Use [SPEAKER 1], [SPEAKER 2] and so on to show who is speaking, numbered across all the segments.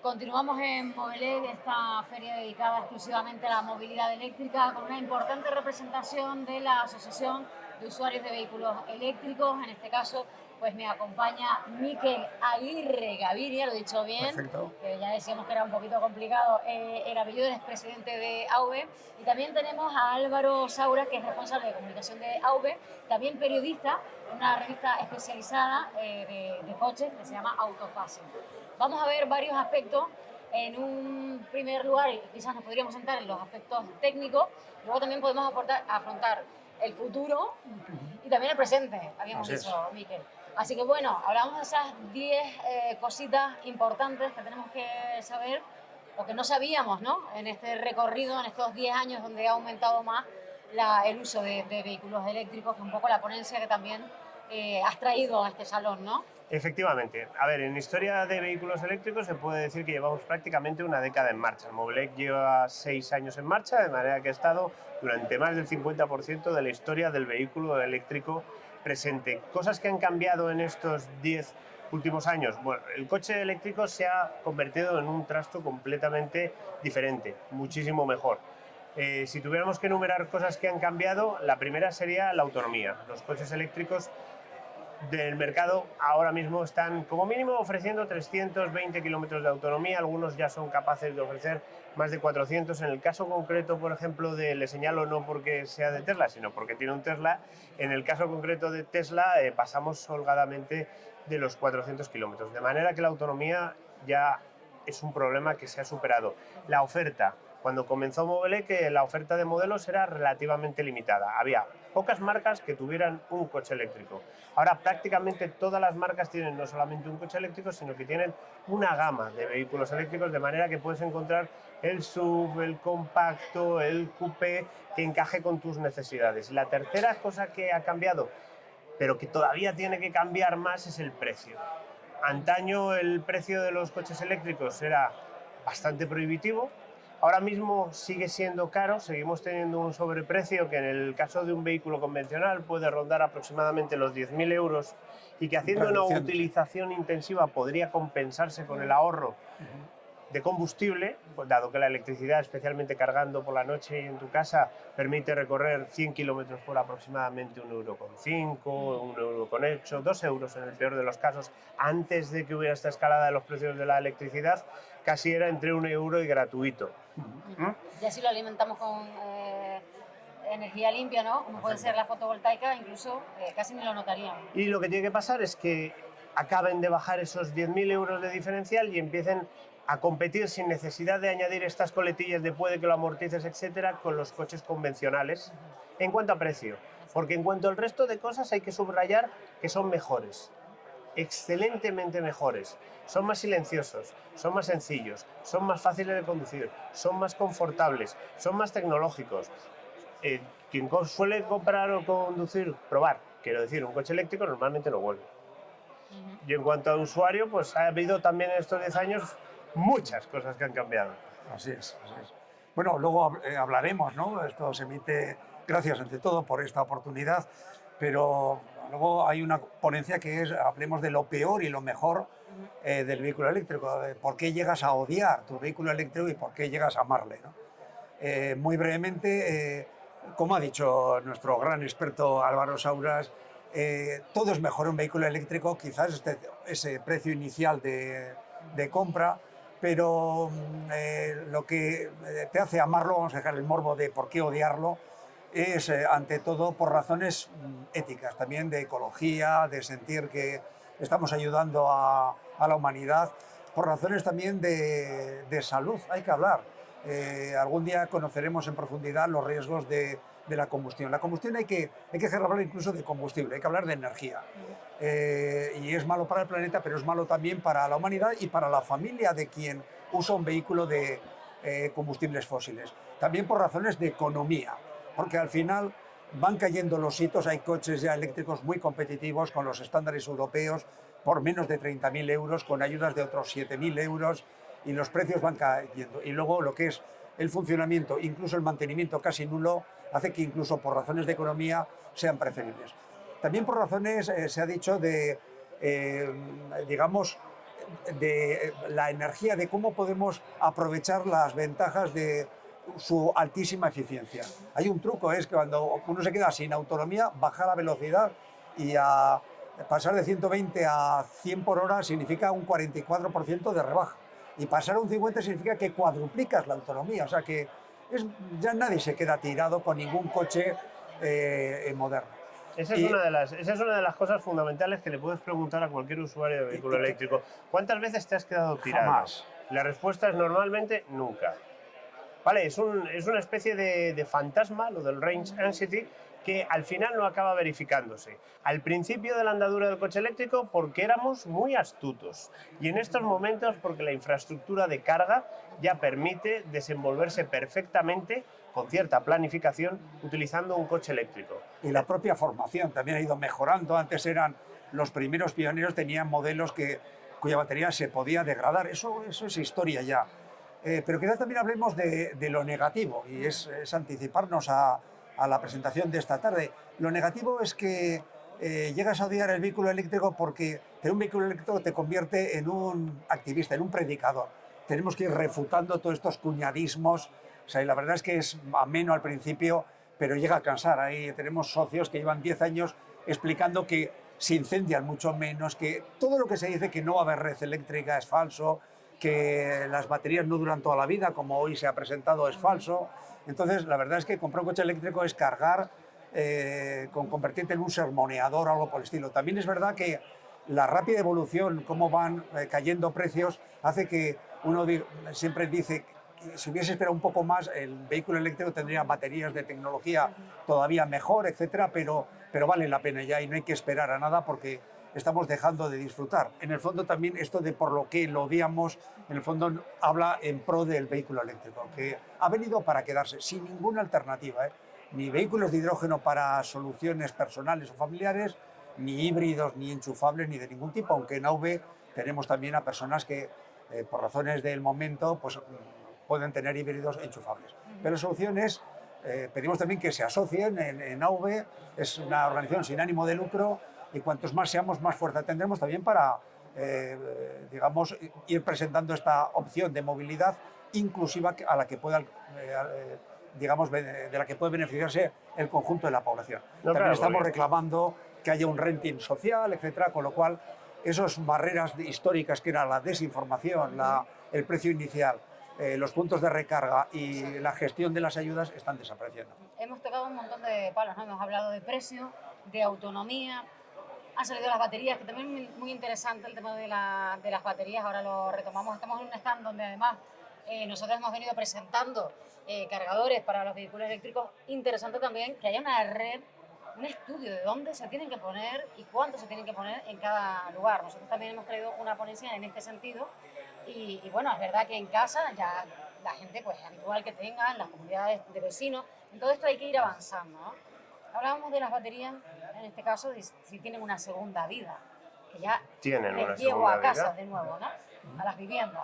[SPEAKER 1] Continuamos en Movelec, esta feria dedicada exclusivamente a la movilidad eléctrica, con una importante representación de la Asociación de Usuarios de Vehículos Eléctricos. En este caso, pues me acompaña Mikel Aguirre Gaviria, lo he dicho bien.
[SPEAKER 2] Perfecto.
[SPEAKER 1] Ya decíamos que era un poquito complicado el apellido, es presidente de AUVE. Y también tenemos a Álvaro Saura, que es responsable de comunicación de AUVE, también periodista, una revista especializada de coches que se llama Autofácil. Vamos a ver varios aspectos. En un primer lugar, quizás nos podríamos sentar en los aspectos técnicos, luego también podemos afrontar el futuro y también el presente, habíamos dicho, Mikel. Así que bueno, hablamos de esas 10 cositas importantes que tenemos que saber, o que no sabíamos, ¿no? En este recorrido, en estos 10 años donde ha aumentado más el uso de vehículos eléctricos, que es un poco la ponencia que también has traído a este salón, ¿no?
[SPEAKER 2] Efectivamente. A ver, en historia de vehículos eléctricos se puede decir que llevamos prácticamente una década en marcha. Movelec lleva 6 años en marcha, de manera que ha estado durante más del 50% de la historia del vehículo eléctrico presente. Cosas que han cambiado en estos 10 últimos años. Bueno, el coche eléctrico se ha convertido en un trasto completamente diferente, muchísimo mejor. Si tuviéramos que enumerar cosas que han cambiado, la primera sería la autonomía. Los coches eléctricos del mercado ahora mismo están como mínimo ofreciendo 320 kilómetros de autonomía, algunos ya son capaces de ofrecer más de 400. En el caso concreto, por ejemplo, le señalo no porque sea de Tesla, sino porque tiene un Tesla, en el caso concreto de Tesla pasamos holgadamente de los 400 kilómetros, de manera que la autonomía ya es un problema que se ha superado. La oferta. Cuando comenzó Movelec, la oferta de modelos era relativamente limitada. Había pocas marcas que tuvieran un coche eléctrico. Ahora prácticamente todas las marcas tienen no solamente un coche eléctrico, sino que tienen una gama de vehículos eléctricos, de manera que puedes encontrar el SUV, el compacto, el coupé, que encaje con tus necesidades. La tercera cosa que ha cambiado, pero que todavía tiene que cambiar más, es el precio. Antaño el precio de los coches eléctricos era bastante prohibitivo. Ahora mismo sigue siendo caro, seguimos teniendo un sobreprecio que en el caso de un vehículo convencional puede rondar aproximadamente los 10.000 euros y que haciendo una utilización intensiva podría compensarse con el ahorro de combustible, pues dado que la electricidad, especialmente cargando por la noche en tu casa, permite recorrer 100 kilómetros por aproximadamente 1,5 €, 1,8 €, 2 euros en el peor de los casos. Antes de que hubiera esta escalada de los precios de la electricidad, casi era entre 1 € y gratuito.
[SPEAKER 1] Y así lo alimentamos con energía limpia, ¿no? Como puede ser la fotovoltaica, incluso casi ni lo notaríamos.
[SPEAKER 2] Y lo que tiene que pasar es que acaben de bajar esos 10.000 euros de diferencial y empiecen a competir sin necesidad de añadir estas coletillas de puede que lo amortices, etcétera, con los coches convencionales en cuanto a precio. Porque en cuanto al resto de cosas hay que subrayar que son mejores, excelentemente mejores. Son más silenciosos, son más sencillos, son más fáciles de conducir, son más confortables, son más tecnológicos. Quien suele comprar o conducir, probar, quiero decir, un coche eléctrico normalmente no vuelve. Y en cuanto a usuario, pues ha habido también en estos 10 años muchas cosas que han cambiado.
[SPEAKER 3] Así es, así es. Bueno, luego hablaremos, ¿no? Esto se emite, gracias ante todo por esta oportunidad, pero luego hay una ponencia que es, hablemos de lo peor y lo mejor del vehículo eléctrico, de por qué llegas a odiar tu vehículo eléctrico y por qué llegas a amarle, ¿no? Muy brevemente, como ha dicho nuestro gran experto Álvaro Sauras, todo es mejor un vehículo eléctrico, quizás ese precio inicial de compra, pero lo que te hace amarlo, vamos a dejar el morbo de por qué odiarlo, es ante todo por razones éticas, también de ecología, de sentir que estamos ayudando a la humanidad, por razones también de salud, hay que hablar. Algún día conoceremos en profundidad los riesgos de la combustión. La combustión hay que hablar incluso de combustible, hay que hablar de energía. Y es malo para el planeta, pero es malo también para la humanidad y para la familia de quien usa un vehículo de combustibles fósiles. También por razones de economía, porque al final van cayendo los hitos, hay coches ya eléctricos muy competitivos con los estándares europeos por menos de 30.000 euros, con ayudas de otros 7.000 euros, y los precios van cayendo. Y luego lo que es el funcionamiento, incluso el mantenimiento casi nulo, hace que incluso por razones de economía sean preferibles. También por razones, se ha dicho, de, digamos, de la energía, de cómo podemos aprovechar las ventajas de su altísima eficiencia. Hay un truco, es que cuando uno se queda sin autonomía, bajar la velocidad y a pasar de 120 a 100 por hora significa un 44% de rebaja. Y pasar a un 50 significa que cuadruplicas la autonomía. O sea que ya nadie se queda tirado con ningún coche moderno.
[SPEAKER 2] Esa es una de las cosas fundamentales que le puedes preguntar a cualquier usuario de vehículo eléctrico. ¿Cuántas veces te has quedado tirado?
[SPEAKER 3] Jamás.
[SPEAKER 2] La respuesta es normalmente nunca. Vale, es una especie de fantasma, lo del range anxiety, que al final no acaba verificándose. Al principio de la andadura del coche eléctrico porque éramos muy astutos y en estos momentos porque la infraestructura de carga ya permite desenvolverse perfectamente con cierta planificación utilizando un coche eléctrico.
[SPEAKER 3] Y la propia formación también ha ido mejorando. Antes eran los primeros pioneros, tenían modelos cuya batería se podía degradar. Eso es historia ya. Pero quizás también hablemos de lo negativo y es anticiparnos a la presentación de esta tarde. Lo negativo es que llegas a odiar el vehículo eléctrico porque tener un vehículo eléctrico te convierte en un activista, en un predicador. Tenemos que ir refutando todos estos cuñadismos. O sea, y la verdad es que es ameno al principio, pero llega a cansar. Ahí tenemos socios que llevan 10 años explicando que se incendian mucho menos, que todo lo que se dice que no va a haber red eléctrica es falso, que las baterías no duran toda la vida, como hoy se ha presentado, es falso. Entonces, la verdad es que comprar un coche eléctrico es cargar, convertirte en un sermoneador o algo por el estilo. También es verdad que la rápida evolución, cómo van cayendo precios, hace que uno siempre dice que si hubiese esperado un poco más, el vehículo eléctrico tendría baterías de tecnología todavía mejor, etcétera, pero vale la pena ya y no hay que esperar a nada porque estamos dejando de disfrutar. En el fondo también esto de por lo que lo odiamos, en el fondo habla en pro del vehículo eléctrico, que ha venido para quedarse sin ninguna alternativa, ni vehículos de hidrógeno para soluciones personales o familiares, ni híbridos, ni enchufables, ni de ningún tipo, aunque en AV tenemos también a personas que por razones del momento pues, pueden tener híbridos enchufables. Pero la solución es, pedimos también que se asocien en AV, es una organización sin ánimo de lucro, y cuantos más seamos, más fuerza tendremos también para, digamos, ir presentando esta opción de movilidad inclusiva a la que pueda, digamos, de la que puede beneficiarse el conjunto de la población.
[SPEAKER 2] No,
[SPEAKER 3] también
[SPEAKER 2] claro,
[SPEAKER 3] estamos reclamando que haya un renting social, etcétera, con lo cual esas barreras históricas que era la desinformación, el precio inicial, los puntos de recarga y la gestión de las ayudas están desapareciendo.
[SPEAKER 1] Hemos tocado un montón de palos, ¿no? Hemos hablado de precio, de autonomía. Han salido las baterías, que también es muy interesante el tema de las baterías, ahora lo retomamos. Estamos en un stand donde además nosotros hemos venido presentando cargadores para los vehículos eléctricos. Interesante también que haya una red, un estudio de dónde se tienen que poner y cuánto se tienen que poner en cada lugar. Nosotros también hemos traído una ponencia en este sentido y bueno, es verdad que en casa ya la gente pues habitual que tenga, en las comunidades de vecinos, en todo esto hay que ir avanzando, ¿no? Hablábamos de las baterías, en este caso, de si tienen una segunda vida, que ya les llevo a casa de nuevo, ¿no? A las viviendas.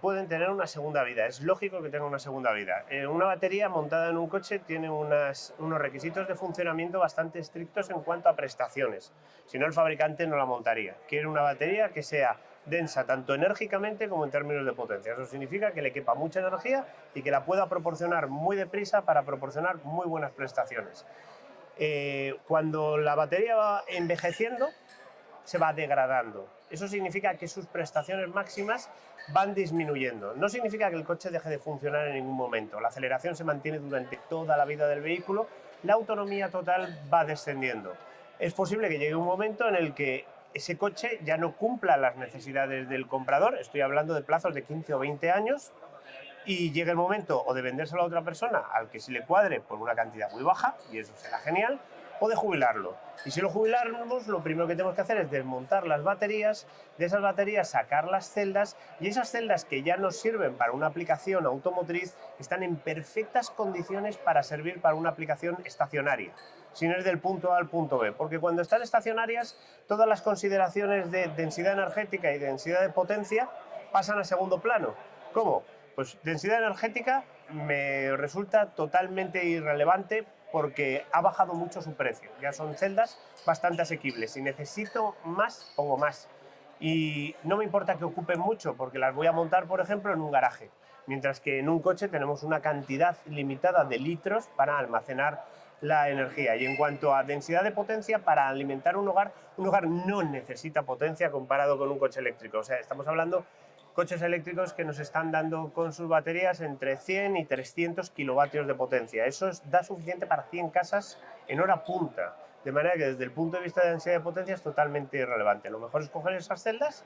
[SPEAKER 2] Pueden tener una segunda vida, es lógico que tengan una segunda vida. Una batería montada en un coche tiene unos requisitos de funcionamiento bastante estrictos en cuanto a prestaciones, si no el fabricante no la montaría. Quiere una batería que sea densa tanto enérgicamente como en términos de potencia. Eso significa que le quepa mucha energía y que la pueda proporcionar muy deprisa para proporcionar muy buenas prestaciones. Cuando la batería va envejeciendo, se va degradando. Eso significa que sus prestaciones máximas van disminuyendo. No significa que el coche deje de funcionar en ningún momento. La aceleración se mantiene durante toda la vida del vehículo, la autonomía total va descendiendo. Es posible que llegue un momento en el que ese coche ya no cumpla las necesidades del comprador, estoy hablando de plazos de 15 o 20 años, y llega el momento o de vendérselo a otra persona al que sí le cuadre por una cantidad muy baja, y eso será genial, o de jubilarlo. Y si lo jubilamos, lo primero que tenemos que hacer es desmontar las baterías, de esas baterías sacar las celdas, y esas celdas que ya nos sirven para una aplicación automotriz están en perfectas condiciones para servir para una aplicación estacionaria, si no es del punto A al punto B, porque cuando están estacionarias todas las consideraciones de densidad energética y densidad de potencia pasan a segundo plano. ¿Cómo? Pues densidad energética me resulta totalmente irrelevante porque ha bajado mucho su precio. Ya son celdas bastante asequibles. Si necesito más, pongo más. y no me importa que ocupen mucho porque las voy a montar, por ejemplo, en un garaje, mientras que en un coche tenemos una cantidad limitada de litros para almacenar la energía. Y en cuanto a densidad de potencia, para alimentar un hogar no necesita potencia comparado con un coche eléctrico. O sea, estamos hablando coches eléctricos que nos están dando con sus baterías entre 100 y 300 kilovatios de potencia. Eso da suficiente para 100 casas en hora punta. De manera que desde el punto de vista de densidad de potencia es totalmente irrelevante. Lo mejor es coger esas celdas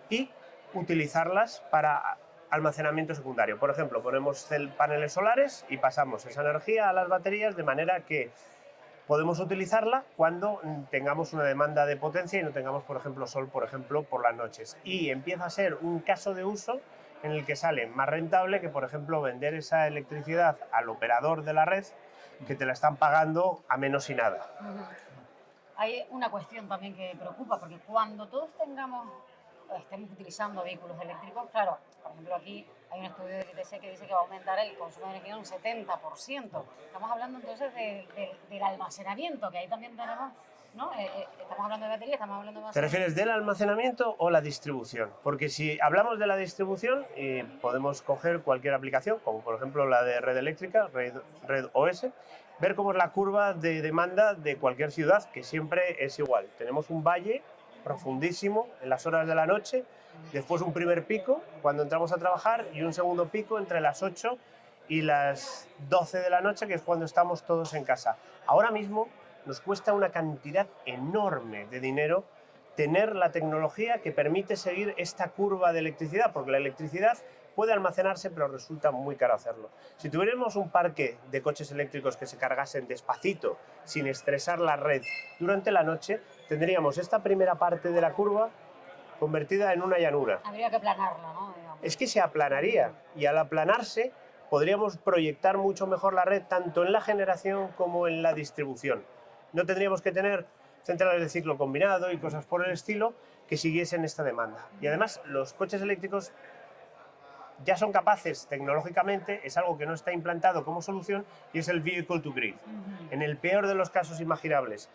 [SPEAKER 2] y utilizarlas para almacenamiento secundario. Por ejemplo, ponemos paneles solares y pasamos esa energía a las baterías de manera que podemos utilizarla cuando tengamos una demanda de potencia y no tengamos, por ejemplo, sol, por ejemplo, por las noches. Y empieza a ser un caso de uso en el que sale más rentable que, por ejemplo, vender esa electricidad al operador de la red, que te la están pagando a menos y nada.
[SPEAKER 1] Hay una cuestión también que preocupa, porque cuando todos estemos utilizando vehículos eléctricos, claro, por ejemplo aquí hay un estudio de ITC que dice que va a aumentar el consumo de energía un 70%. Estamos hablando entonces del almacenamiento, que ahí también tenemos, ¿no? Estamos hablando de batería, estamos hablando de almacenamiento.
[SPEAKER 2] ¿Te refieres del almacenamiento o la distribución? Porque si hablamos de la distribución, podemos coger cualquier aplicación, como por ejemplo la de red eléctrica, red OS, ver cómo es la curva de demanda de cualquier ciudad, que siempre es igual. Tenemos un valle profundísimo en las horas de la noche, después un primer pico cuando entramos a trabajar y un segundo pico entre las 8 y las 12 de la noche, que es cuando estamos todos en casa. Ahora mismo nos cuesta una cantidad enorme de dinero tener la tecnología que permite seguir esta curva de electricidad, porque la electricidad puede almacenarse, pero resulta muy caro hacerlo. Si tuviéramos un parque de coches eléctricos que se cargasen despacito, sin estresar la red durante la noche, tendríamos esta primera parte de la curva convertida en una llanura.
[SPEAKER 1] Habría que aplanarla, ¿no?
[SPEAKER 2] Es que se aplanaría, y al aplanarse podríamos proyectar mucho mejor la red, tanto en la generación como en la distribución. No tendríamos que tener centrales de ciclo combinado y cosas por el estilo que siguiesen esta demanda. Y además los coches eléctricos ya son capaces tecnológicamente, es algo que no está implantado como solución, y es el vehicle to grid. En el peor de los casos imaginables,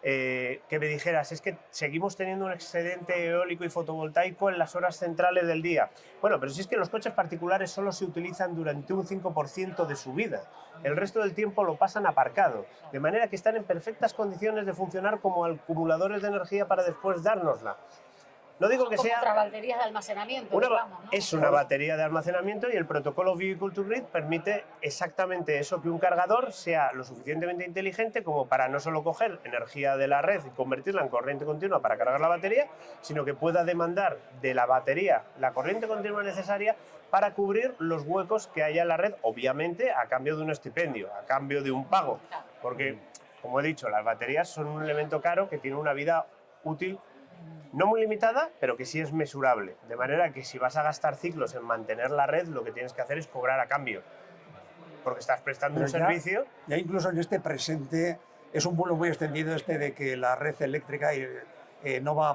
[SPEAKER 2] que me dijeras, es que seguimos teniendo un excedente eólico y fotovoltaico en las horas centrales del día. Bueno, pero si es que los coches particulares solo se utilizan durante un 5% de su vida. El resto del tiempo lo pasan aparcado, de manera que están en perfectas condiciones de funcionar como acumuladores de energía para después dárnosla. No digo que sea...
[SPEAKER 1] Otras baterías de almacenamiento, digamos, ¿no?
[SPEAKER 2] Es una batería de almacenamiento y el protocolo Vehicle to Grid permite exactamente eso, que un cargador sea lo suficientemente inteligente como para no solo coger energía de la red y convertirla en corriente continua para cargar la batería, sino que pueda demandar de la batería la corriente continua necesaria para cubrir los huecos que haya en la red, obviamente a cambio de un estipendio, a cambio de un pago. Porque, como he dicho, las baterías son un elemento caro que tiene una vida útil no muy limitada, pero que sí es mesurable. De manera que si vas a gastar ciclos en mantener la red, lo que tienes que hacer es cobrar a cambio. Porque estás prestando un servicio.
[SPEAKER 3] Ya incluso en este presente es un bulo muy extendido este de que la red eléctrica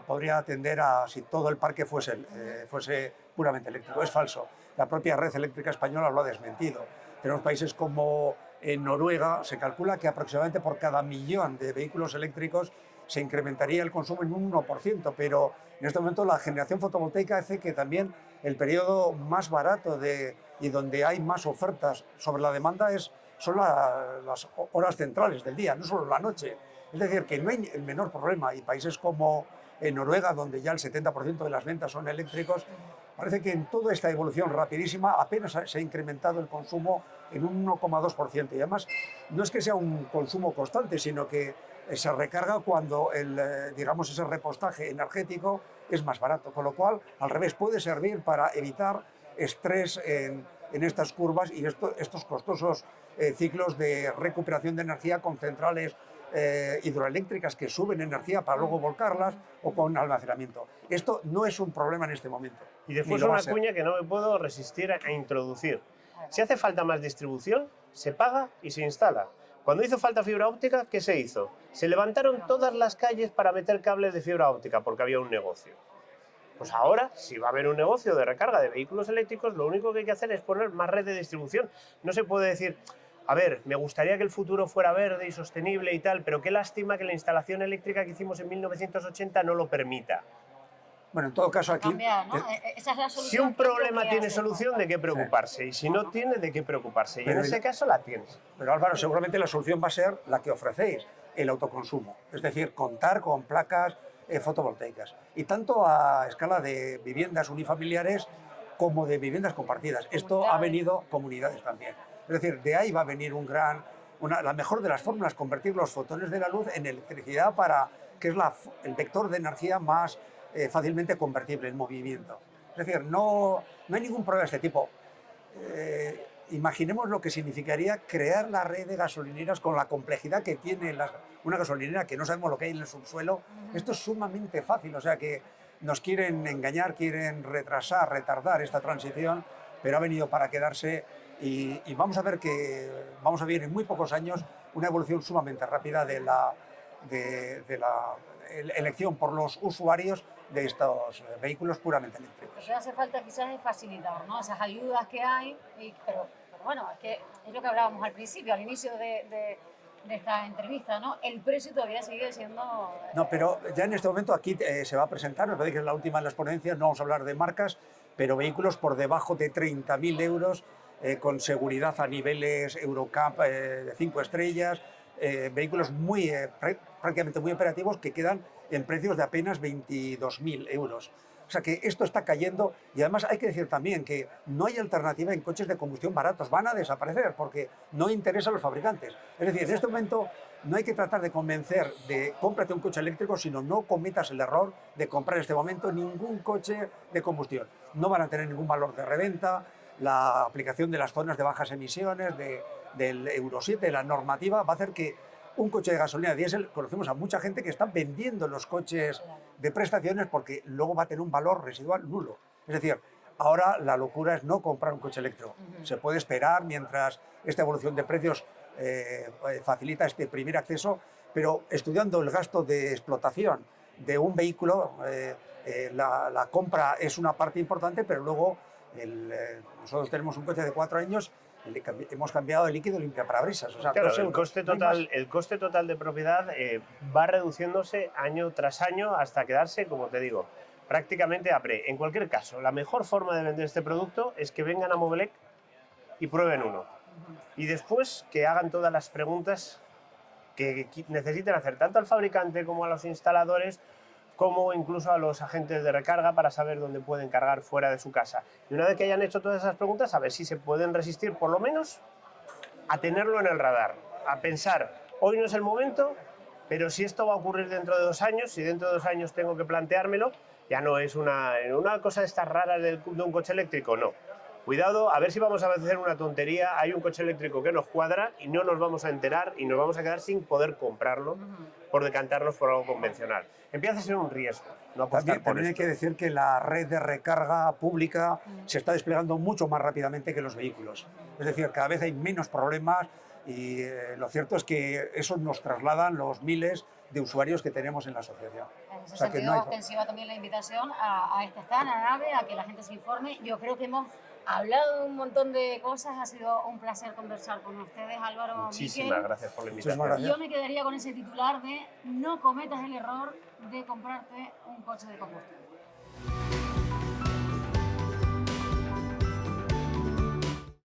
[SPEAKER 3] podría atender a si todo el parque fuese puramente eléctrico. Es falso. La propia red eléctrica española lo ha desmentido. Tenemos países como en Noruega, se calcula que aproximadamente por cada 1.000.000 de vehículos eléctricos se incrementaría el consumo en un 1%, pero en este momento la generación fotovoltaica hace que también el periodo más barato y donde hay más ofertas sobre la demanda son las horas centrales del día, no solo la noche. Es decir, que no hay el menor problema, y países como en Noruega, donde ya el 70% de las ventas son eléctricos, parece que en toda esta evolución rapidísima apenas se ha incrementado el consumo en un 1,2%, y además no es que sea un consumo constante, sino que se recarga cuando digamos, ese repostaje energético es más barato, con lo cual, al revés, puede servir para evitar estrés en estas curvas y estos costosos ciclos de recuperación de energía con centrales hidroeléctricas que suben energía para luego volcarlas, o con almacenamiento. Esto no es un problema en este momento.
[SPEAKER 2] Y después una cuña que no me puedo resistir a introducir. Si hace falta más distribución, se paga y se instala. Cuando hizo falta fibra óptica, ¿qué se hizo? Se levantaron todas las calles para meter cables de fibra óptica porque había un negocio. Pues ahora, si va a haber un negocio de recarga de vehículos eléctricos, lo único que hay que hacer es poner más red de distribución. No se puede decir, a ver, me gustaría que el futuro fuera verde y sostenible y tal, pero qué lástima que la instalación eléctrica que hicimos en 1980 no lo permita.
[SPEAKER 3] Bueno, en todo caso aquí...
[SPEAKER 1] cambiar, ¿no? Esa es la solución.
[SPEAKER 2] Si un
[SPEAKER 1] que
[SPEAKER 2] problema
[SPEAKER 1] creo que
[SPEAKER 2] tiene
[SPEAKER 1] hacemos.
[SPEAKER 2] solución, ¿de qué preocuparse? Y si no tiene, ¿de qué preocuparse? Y en
[SPEAKER 3] Pero
[SPEAKER 2] ese caso la tienes.
[SPEAKER 3] Pero Álvaro, seguramente la solución va a ser la que ofrecéis, el autoconsumo. Es decir, contar con placas fotovoltaicas. Y tanto a escala de viviendas unifamiliares como de viviendas compartidas. Esto ha venido comunidades también. Es decir, de ahí va a venir la mejor de las fórmulas, convertir los fotones de la luz en electricidad que es el vector de energía más fácilmente convertible en movimiento. Es decir, no hay ningún problema de este tipo. Imaginemos lo que significaría crear la red de gasolineras con la complejidad que tiene una gasolinera, que no sabemos lo que hay en el subsuelo. Esto es sumamente fácil, o sea que nos quieren engañar, quieren retrasar, retardar esta transición, pero ha venido para quedarse y vamos a ver en muy pocos años una evolución sumamente rápida de la elección por los usuarios de estos vehículos puramente eléctricos.
[SPEAKER 1] Lo que hace falta quizás es facilitar, ¿no? Esas ayudas que hay, pero bueno, es lo que hablábamos al principio, al inicio de esta entrevista, ¿no? El precio todavía sigue siendo...
[SPEAKER 3] No, pero ya en este momento aquí se va a presentar, me parece que es la última de las ponencias, no vamos a hablar de marcas, pero vehículos por debajo de 30.000 euros, con seguridad a niveles Eurocup de 5 estrellas, vehículos prácticamente muy operativos que quedan en precios de apenas 22.000 euros. O sea que esto está cayendo y además hay que decir también que no hay alternativa en coches de combustión baratos, van a desaparecer porque no interesa a los fabricantes. Es decir, en este momento no hay que tratar de convencer de cómprate un coche eléctrico, sino no cometas el error de comprar en este momento ningún coche de combustión. No van a tener ningún valor de reventa, la aplicación de las zonas de bajas emisiones, del Euro 7, la normativa, va a hacer que un coche de gasolina diésel, conocemos a mucha gente que está vendiendo los coches de prestaciones porque luego va a tener un valor residual nulo. Es decir, ahora la locura es no comprar un coche eléctrico. Se puede esperar mientras esta evolución de precios facilita este primer acceso, pero estudiando el gasto de explotación de un vehículo, la compra es una parte importante, pero luego nosotros tenemos un coche de 4 años, hemos cambiado el líquido limpiaparabrisas. O sea,
[SPEAKER 2] claro,
[SPEAKER 3] 2 euros,
[SPEAKER 2] el coste total de propiedad va reduciéndose año tras año hasta quedarse, como te digo, prácticamente a pre. En cualquier caso, la mejor forma de vender este producto es que vengan a Mobilec y prueben uno. Y después que hagan todas las preguntas que necesiten hacer, tanto al fabricante como a los instaladores, como incluso a los agentes de recarga para saber dónde pueden cargar fuera de su casa. Y una vez que hayan hecho todas esas preguntas, a ver si se pueden resistir por lo menos a tenerlo en el radar, a pensar, hoy no es el momento, pero si esto va a ocurrir dentro de 2 años, si dentro de 2 años tengo que planteármelo, ya no es una cosa de estas raras de un coche eléctrico, no. Cuidado, a ver si vamos a hacer una tontería, hay un coche eléctrico que nos cuadra y no nos vamos a enterar y nos vamos a quedar sin poder comprarlo por decantarnos por algo convencional. Empieza a ser un riesgo, no apostar por
[SPEAKER 3] también hay
[SPEAKER 2] esto.
[SPEAKER 3] que decir que la red de recarga pública se está desplegando mucho más rápidamente que los vehículos. Es decir, cada vez hay menos problemas y lo cierto es que eso nos trasladan los miles de usuarios que tenemos en la asociación.
[SPEAKER 1] En ese
[SPEAKER 3] O sea, que
[SPEAKER 1] sentido,
[SPEAKER 3] no hay
[SPEAKER 1] extensiva también la invitación a este stand, a NAVE, a que la gente se informe. Yo creo que hemos hablado de un montón de cosas, ha sido un placer conversar con ustedes, Álvaro,
[SPEAKER 2] Muchísimas
[SPEAKER 1] Miquel.
[SPEAKER 2] gracias por la
[SPEAKER 3] Muchísimas
[SPEAKER 2] invitación.
[SPEAKER 3] gracias.
[SPEAKER 1] Y yo me quedaría con ese titular de no cometas el error de comprarte un coche de combustión.